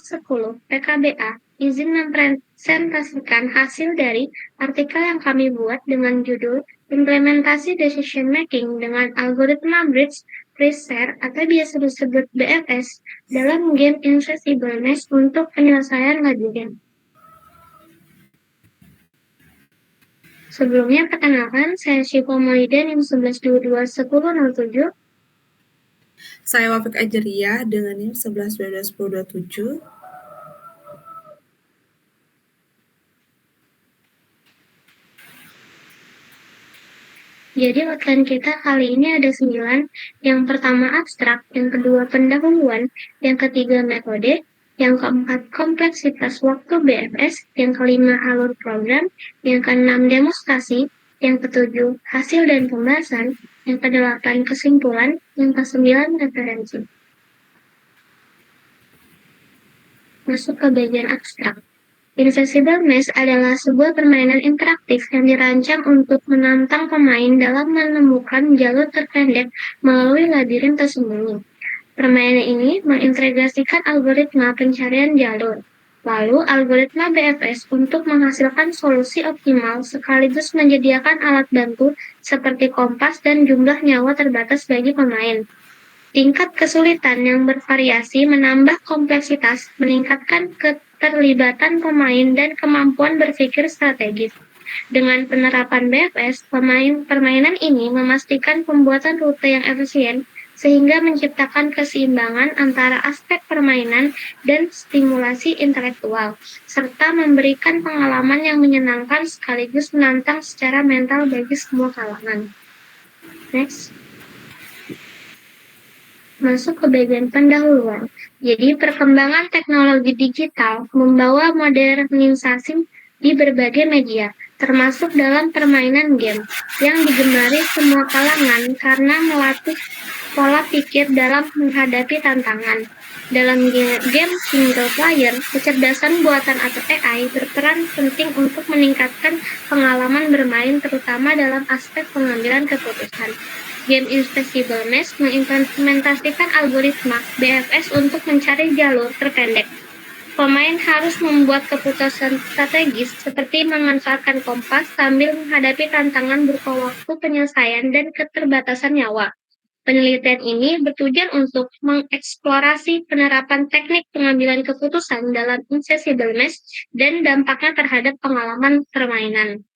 10 PKBA izin mempresentasikan hasil dari artikel yang kami buat dengan judul Implementasi Decision Making dengan Algoritma Bridge Preset atau biasa disebut BFS dalam game Invisible-Ness untuk penyelesaian labirin. Sebelumnya perkenalkan, saya Syifa Maulida NIM 11221007. Saya Wafik Ajaria dengan NIM 11221027. Jadi latihan kita kali ini ada 9. Yang pertama abstrak, yang kedua pendahuluan, yang ketiga metode, yang keempat kompleksitas waktu BFS, yang kelima alur program, yang keenam demonstrasi, yang ketujuh hasil dan pembahasan, yang kedelapan kesimpulan, yang kesembilan referensi. Masuk ke bagian abstrak. Invisible-Ness adalah sebuah permainan interaktif yang dirancang untuk menantang pemain dalam menemukan jalur terpendek melalui labirin tersembunyi. Permainan ini mengintegrasikan algoritma pencarian jalur, lalu algoritma BFS untuk menghasilkan solusi optimal sekaligus menyediakan alat bantu seperti kompas dan jumlah nyawa terbatas bagi pemain. Tingkat kesulitan yang bervariasi menambah kompleksitas, meningkatkan keterlibatan pemain dan kemampuan berpikir strategis. Dengan penerapan BFS, permainan ini memastikan pembuatan rute yang efisien sehingga menciptakan keseimbangan antara aspek permainan dan stimulasi intelektual, serta memberikan pengalaman yang menyenangkan sekaligus menantang secara mental bagi semua kalangan. Next. Masuk ke bagian pendahuluan. Jadi perkembangan teknologi digital membawa modernisasi di berbagai media, termasuk dalam permainan game, yang digemari semua kalangan karena melatih pola pikir dalam menghadapi tantangan. Dalam game single player, kecerdasan buatan atau AI berperan penting untuk meningkatkan pengalaman bermain terutama dalam aspek pengambilan keputusan. Game Invisible-Ness mengimplementasikan algoritma BFS untuk mencari jalur terpendek. Pemain harus membuat keputusan strategis seperti memanfaatkan kompas sambil menghadapi tantangan berupa waktu penyelesaian dan keterbatasan nyawa. Penelitian ini bertujuan untuk mengeksplorasi penerapan teknik pengambilan keputusan dalam Invisible-Ness dan dampaknya terhadap pengalaman permainan.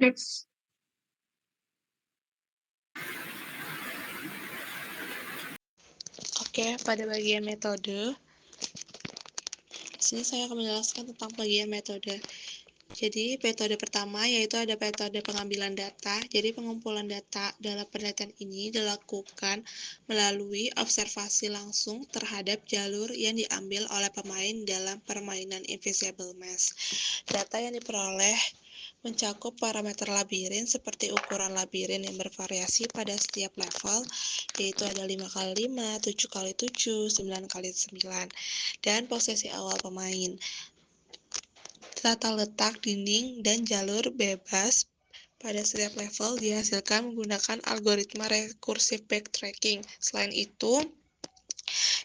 Next. Oke, pada bagian metode, di sini saya akan menjelaskan tentang bagian metode. Jadi, metode pertama yaitu ada metode pengambilan data. Jadi, pengumpulan data dalam penelitian ini dilakukan melalui observasi langsung terhadap jalur yang diambil oleh pemain dalam permainan Invisible-Ness. Data yang diperoleh mencakup parameter labirin seperti ukuran labirin yang bervariasi pada setiap level, yaitu ada 5x5, 7x7, 9x9, dan posisi awal pemain. Tata letak dinding dan jalur bebas pada setiap level dihasilkan menggunakan algoritma recursive backtracking. Selain itu,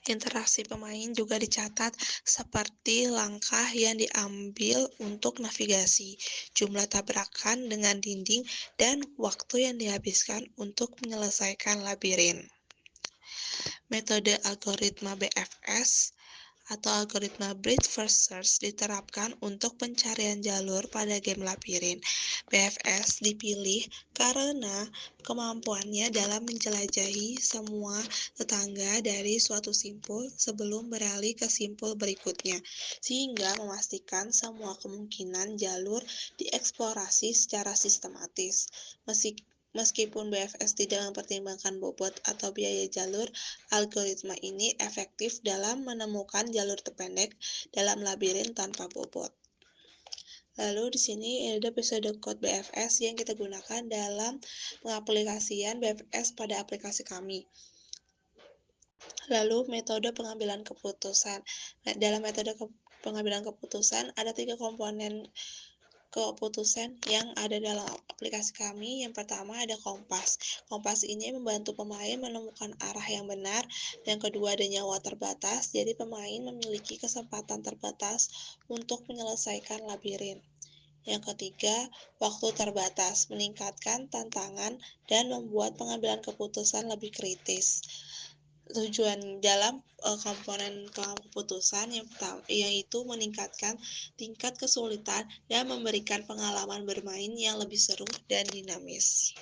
interaksi pemain juga dicatat seperti langkah yang diambil untuk navigasi, jumlah tabrakan dengan dinding, dan waktu yang dihabiskan untuk menyelesaikan labirin. Metode algoritma BFS atau algoritma Bridge First Search diterapkan untuk pencarian jalur pada game labirin. BFS dipilih karena kemampuannya dalam menjelajahi semua tetangga dari suatu simpul sebelum beralih ke simpul berikutnya, sehingga memastikan semua kemungkinan jalur dieksplorasi secara sistematis. Meskipun BFS tidak mempertimbangkan bobot atau biaya jalur, algoritma ini efektif dalam menemukan jalur terpendek dalam labirin tanpa bobot. Lalu di sini ada pseudocode BFS yang kita gunakan dalam pengaplikasian BFS pada aplikasi kami. Lalu metode pengambilan keputusan. Dalam metode pengambilan keputusan ada 3 komponen keputusan yang ada dalam aplikasi kami. Yang pertama ada kompas. Kompas ini membantu pemain menemukan arah yang benar. Yang kedua ada nyawa terbatas, jadi pemain memiliki kesempatan terbatas untuk menyelesaikan labirin. Yang ketiga, waktu terbatas, meningkatkan tantangan dan membuat pengambilan keputusan lebih kritis. Tujuan dalam komponen keputusan yang pertama yaitu meningkatkan tingkat kesulitan dan memberikan pengalaman bermain yang lebih seru dan dinamis.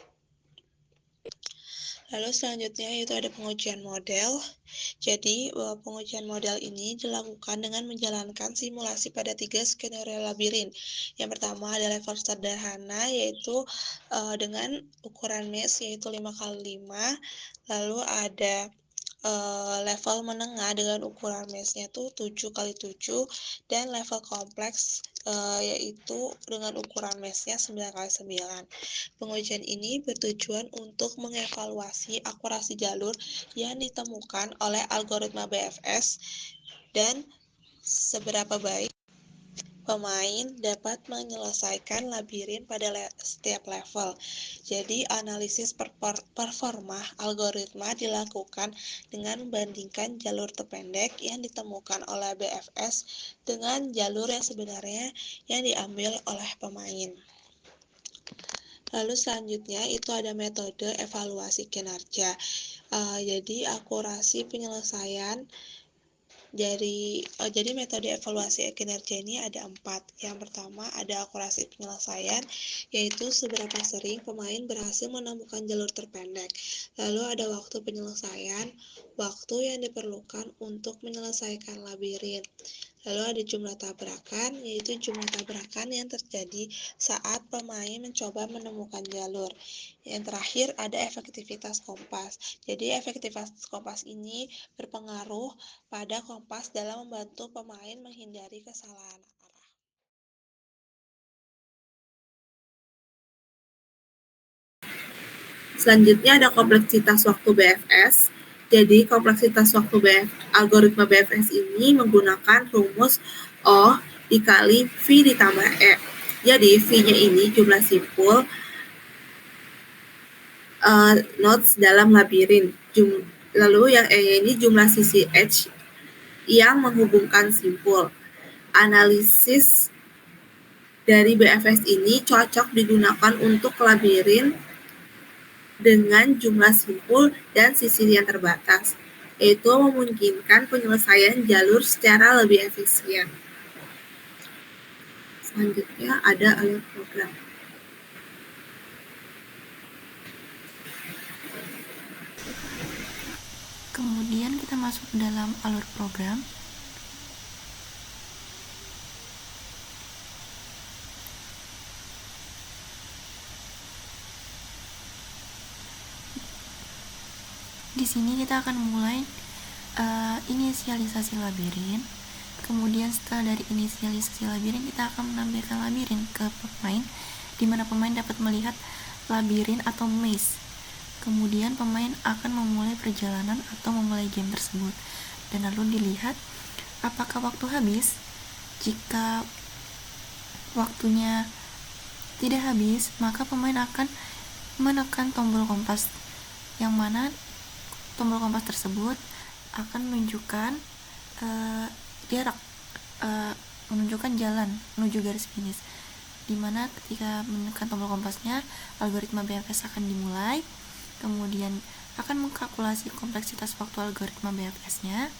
Lalu selanjutnya yaitu ada pengujian model. Jadi pengujian model ini dilakukan dengan menjalankan simulasi pada 3 skenario labirin. Yang pertama ada level sederhana yaitu dengan ukuran mesh yaitu 5x5. Lalu ada level menengah dengan ukuran mesh-nya itu 7x7 dan level kompleks yaitu dengan ukuran mesh-nya 9x9. Pengujian ini bertujuan untuk mengevaluasi akurasi jalur yang ditemukan oleh algoritma BFS dan seberapa baik pemain dapat menyelesaikan labirin pada setiap level. Jadi, analisis performa algoritma dilakukan dengan membandingkan jalur terpendek yang ditemukan oleh BFS dengan jalur yang sebenarnya yang diambil oleh pemain. Lalu selanjutnya itu ada metode evaluasi kinerja. Jadi, akurasi penyelesaian jadi metode evaluasi kinerja ini ada 4. Yang pertama ada akurasi penyelesaian, yaitu seberapa sering pemain berhasil menemukan jalur terpendek. Lalu ada waktu penyelesaian, waktu yang diperlukan untuk menyelesaikan labirin. Lalu ada jumlah tabrakan, yaitu jumlah tabrakan yang terjadi saat pemain mencoba menemukan jalur. Yang terakhir ada efektivitas kompas. Jadi efektivitas kompas ini berpengaruh pada kompas dalam membantu pemain menghindari kesalahan arah. Selanjutnya ada kompleksitas waktu BFS. Jadi kompleksitas waktu algoritma BFS ini menggunakan rumus O dikali V ditambah E. Jadi V-nya ini jumlah simpul nodes dalam labirin. Lalu yang E-nya ini jumlah sisi H yang menghubungkan simpul. Analisis dari BFS ini cocok digunakan untuk labirin dengan jumlah simpul dan sisi yang terbatas, yaitu memungkinkan penyelesaian jalur secara lebih efisien. Selanjutnya ada alur program. Kemudian kita masuk ke dalam alur program. Di sini kita akan mulai inisialisasi labirin. Kemudian setelah dari inisialisasi labirin, kita akan menampilkan labirin ke pemain, di mana pemain dapat melihat labirin atau maze. Kemudian pemain akan memulai perjalanan atau memulai game tersebut, dan lalu dilihat apakah waktu habis. Jika waktunya tidak habis, maka pemain akan menekan tombol kompas, yang mana tombol kompas tersebut akan menunjukkan jarak, menunjukkan jalan menuju garis finish, dimana ketika menekan tombol kompasnya, algoritma BFS akan dimulai. Kemudian akan mengkalkulasi kompleksitas waktu algoritma BFS-nya,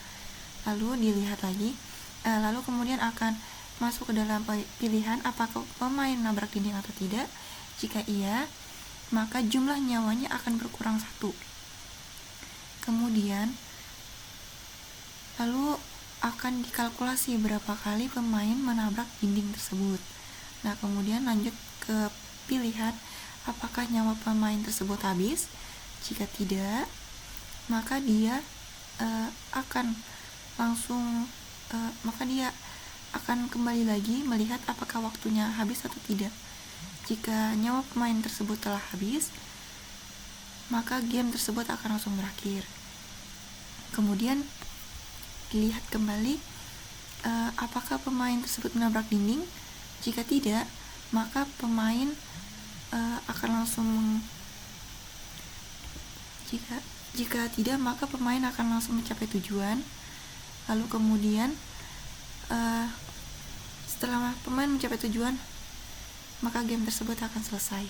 lalu dilihat lagi, lalu kemudian akan masuk ke dalam pilihan apakah pemain nabrak dinding atau tidak. Jika iya, maka jumlah nyawanya akan berkurang 1. Kemudian lalu akan dikalkulasi berapa kali pemain menabrak dinding tersebut. Nah, kemudian lanjut ke pilihan apakah nyawa pemain tersebut habis. Jika tidak, maka dia akan kembali lagi melihat apakah waktunya habis atau tidak. Jika nyawa pemain tersebut telah habis, maka game tersebut akan langsung berakhir. Kemudian dilihat kembali apakah pemain tersebut menabrak dinding. Jika tidak, maka pemain akan langsung jika tidak, maka pemain akan langsung mencapai tujuan. Lalu kemudian setelah pemain mencapai tujuan, maka game tersebut akan selesai.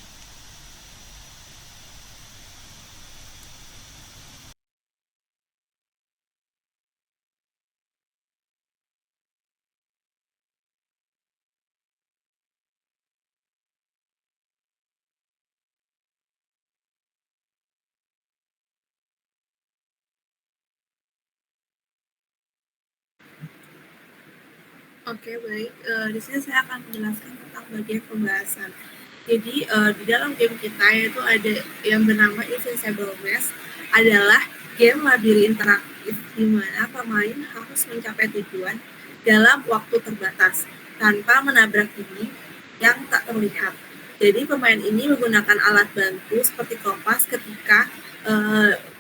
Oke, baik. Di sini saya akan menjelaskan tentang bagian pembahasan. Jadi, di dalam game kita yaitu ada yang bernama Invincible Maze, adalah game labirin interaktif di mana pemain harus mencapai tujuan dalam waktu terbatas tanpa menabrak dinding yang tak terlihat. Jadi, pemain ini menggunakan alat bantu seperti kompas ketika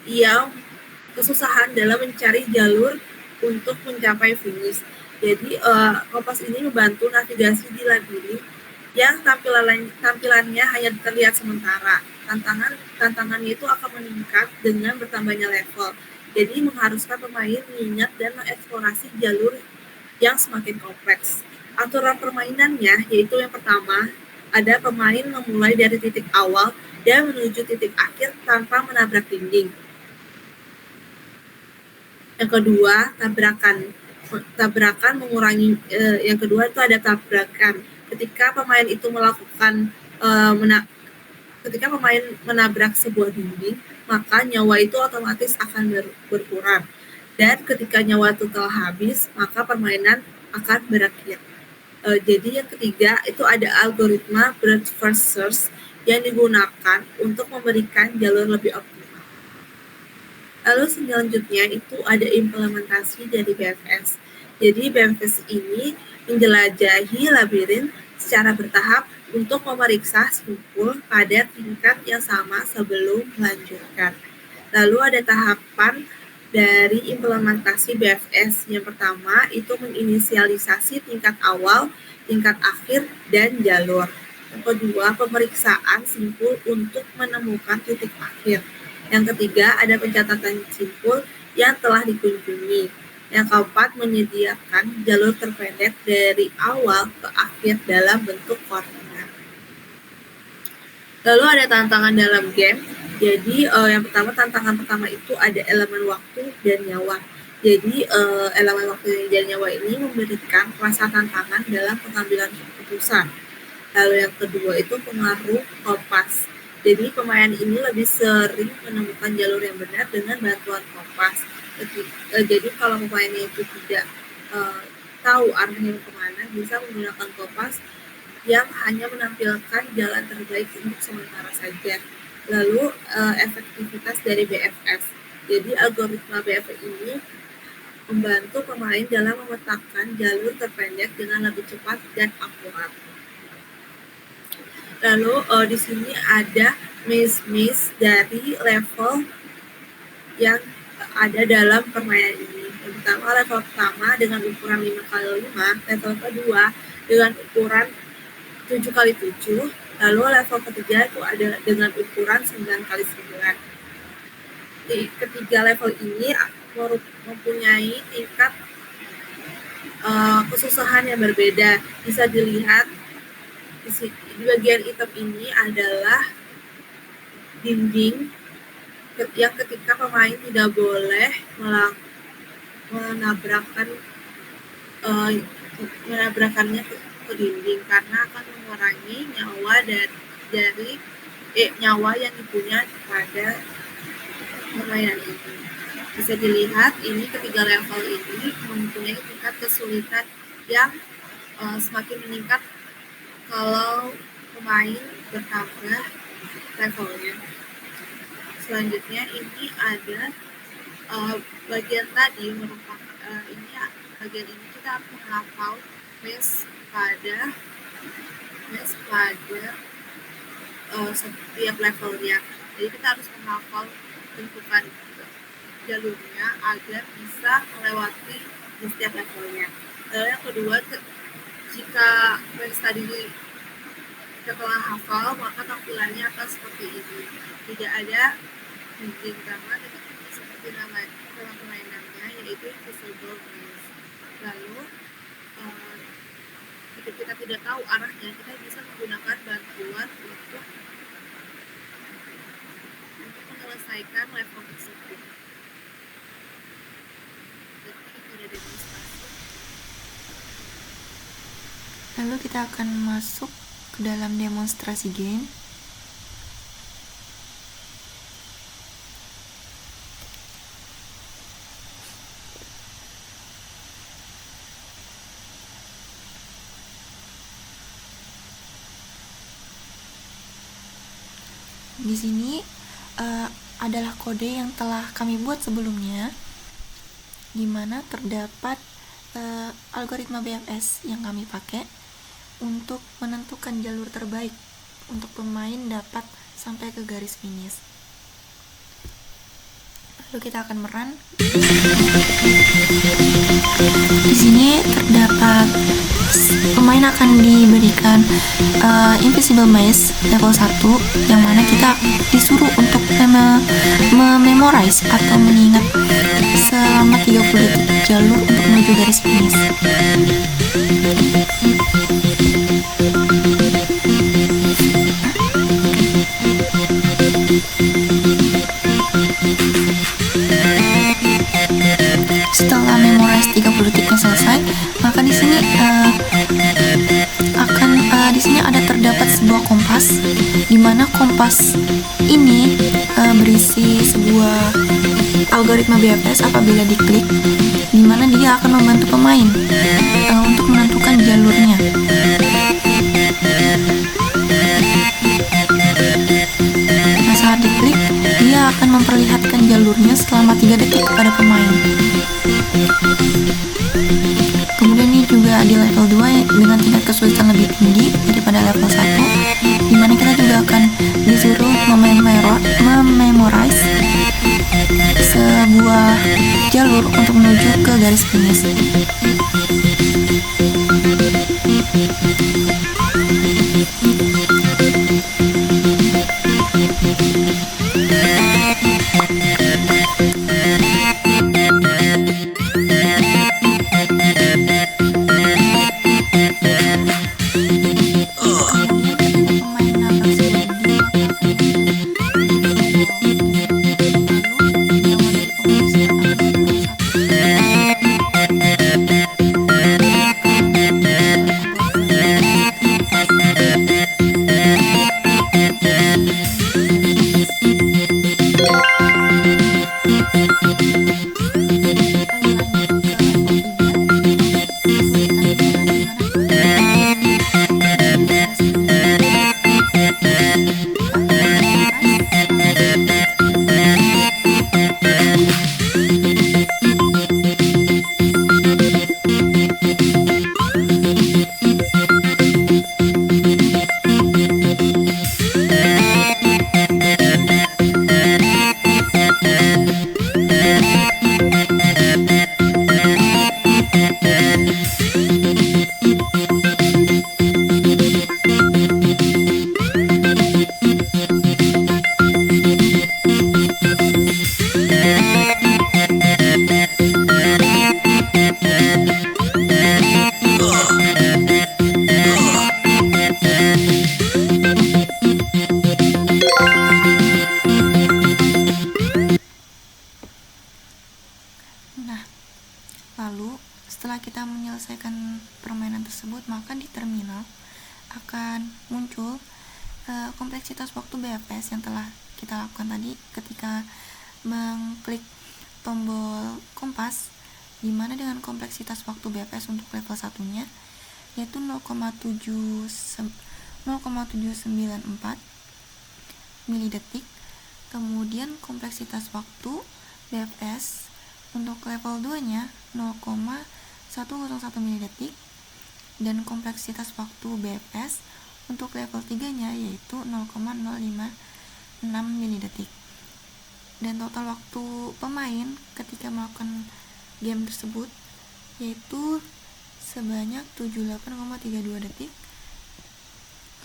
ia kesusahan dalam mencari jalur untuk mencapai finish. Jadi kompas ini membantu navigasi di labirin yang tampilannya hanya terlihat sementara. Tantangannya itu akan meningkat dengan bertambahnya level. Jadi mengharuskan pemain mengingat dan mengeksplorasi jalur yang semakin kompleks. Aturan permainannya yaitu yang pertama, ada pemain memulai dari titik awal dan menuju titik akhir tanpa menabrak dinding. Yang kedua, tabrakan mengurangi yang kedua itu ada tabrakan. Ketika pemain itu melakukan ketika pemain menabrak sebuah dinding, maka nyawa itu otomatis akan berkurang. Dan ketika nyawa itu telah habis, maka permainan akan berakhir. Jadi yang ketiga itu ada algoritma breadth first search yang digunakan untuk memberikan jalur lebih optimal. Lalu selanjutnya itu ada implementasi dari BFS. Jadi BFS ini menjelajahi labirin secara bertahap untuk memeriksa simpul pada tingkat yang sama sebelum melanjutkan. Lalu ada tahapan dari implementasi BFS. Yang pertama itu menginisialisasi tingkat awal, tingkat akhir, dan jalur. Yang kedua, pemeriksaan simpul untuk menemukan titik akhir. Yang ketiga, ada pencatatan simpul yang telah dikunjungi. Yang keempat, menyediakan jalur terpendek dari awal ke akhir dalam bentuk koordinat. Lalu ada tantangan dalam game. Jadi yang pertama, tantangan pertama itu ada elemen waktu dan nyawa. Jadi elemen waktu dan nyawa ini memberikan rasa tantangan dalam pengambilan keputusan. Lalu yang kedua itu pengaruh kompas. Jadi pemain ini lebih sering menemukan jalur yang benar dengan bantuan kompas. Jadi kalau pemainnya itu tidak tahu arahnya kemana, bisa menggunakan kompas yang hanya menampilkan jalan terbaik untuk sementara saja. Lalu efektivitas dari BFS. Jadi algoritma BFS ini membantu pemain dalam memetakan jalur terpendek dengan lebih cepat dan akurat. Lalu di sini ada maze dari level yang ada dalam permainan ini. Yang pertama, level pertama dengan ukuran 5x5, level kedua dengan ukuran 7x7, lalu level ketiga itu ada dengan ukuran 9x9. Di ketiga level ini mempunyai tingkat kesusahan yang berbeda. Bisa dilihat di bagian hitam ini adalah dinding yang ketika pemain tidak boleh menabrakkannya ke dinding karena akan mengurangi nyawa dari nyawa yang dipunya pada permainan ini. Bisa dilihat ini ketiga level ini mempunyai tingkat kesulitan yang semakin meningkat kalau pemain bertambah levelnya. Selanjutnya ini ada bagian tadi merupakan bagian ini kita harus menghafal maze pada setiap levelnya. Jadi kita harus menghafal bentukan jalurnya agar bisa melewati di setiap levelnya. Lalu yang kedua, jika maze tadi Setelah hafal, maka tampilannya akan seperti ini. Tidak ada hingga karena seperti nama permainannya, yaitu invisible maze. Lalu jika kita tidak tahu arahnya, kita bisa menggunakan bantuan untuk menyelesaikan level tersebut. Jadi itu ada demonstrasi. Lalu kita akan masuk ke dalam demonstrasi game. Di sini adalah kode yang telah kami buat sebelumnya, di mana terdapat algoritma BFS yang kami pakai untuk menentukan jalur terbaik untuk pemain dapat sampai ke garis finish. Lalu kita akan merun. Di sini terdapat pemain akan diberikan invisible maze level 1, yang mana kita disuruh untuk mememorize atau mengingat selama 30 detik jalur untuk menuju garis finish. Setelah memorize 30 detiknya selesai, maka di sini di sini ada terdapat sebuah kompas, di mana kompas ini berisi sebuah algoritma BFS apabila diklik, di mana dia akan membantu pemain untuk menentukan jalurnya. Nah, saat diklik, dia akan memperlihatkan jalurnya selama 3 detik kepada pemain. Kemudian ini juga di level 2 dengan tingkat kesulitan lebih tinggi daripada level 1, dimana kita juga akan disuruh mememorize sebuah jalur untuk menuju ke garis finish. Setelah kita menyelesaikan permainan tersebut, maka di terminal akan muncul kompleksitas waktu BFS yang telah kita lakukan tadi ketika mengklik tombol kompas, di mana dengan kompleksitas waktu BFS untuk level 1-nya yaitu 0,794 milidetik. Kemudian kompleksitas waktu BFS untuk level 2-nya 0,101 milidetik, dan kompleksitas waktu BFS untuk level 3-nya yaitu 0,056 milidetik. Dan total waktu pemain ketika melakukan game tersebut yaitu sebanyak 78,32 detik.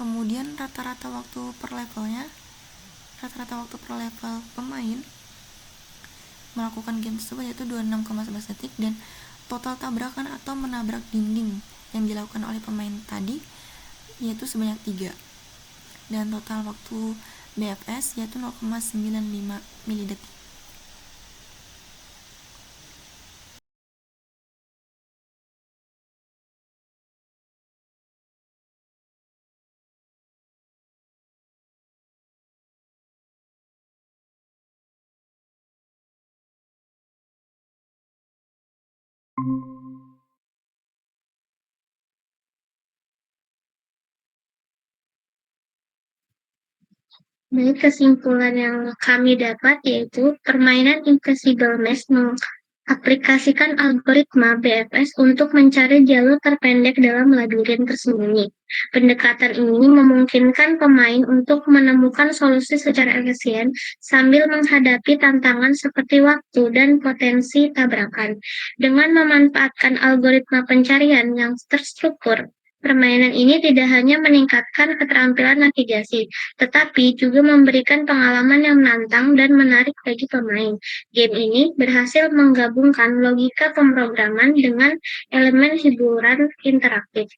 Kemudian rata-rata waktu per level pemain melakukan game tersebut yaitu 26,11 detik, dan total tabrakan atau menabrak dinding yang dilakukan oleh pemain tadi yaitu sebanyak 3, dan total waktu BFS yaitu 0,95 milidetik. Baik, kesimpulan yang kami dapat yaitu permainan Invisible Mesh mengaplikasikan algoritma BFS untuk mencari jalur terpendek dalam labirin tersembunyi. Pendekatan ini memungkinkan pemain untuk menemukan solusi secara efisien sambil menghadapi tantangan seperti waktu dan potensi tabrakan. Dengan memanfaatkan algoritma pencarian yang terstruktur, permainan ini tidak hanya meningkatkan keterampilan navigasi, tetapi juga memberikan pengalaman yang menantang dan menarik bagi pemain. Game ini berhasil menggabungkan logika pemrograman dengan elemen hiburan interaktif.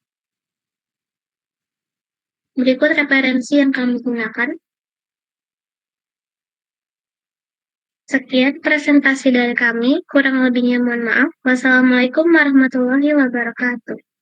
Berikut referensi yang kami gunakan. Sekian presentasi dari kami, kurang lebihnya mohon maaf. Wassalamualaikum warahmatullahi wabarakatuh.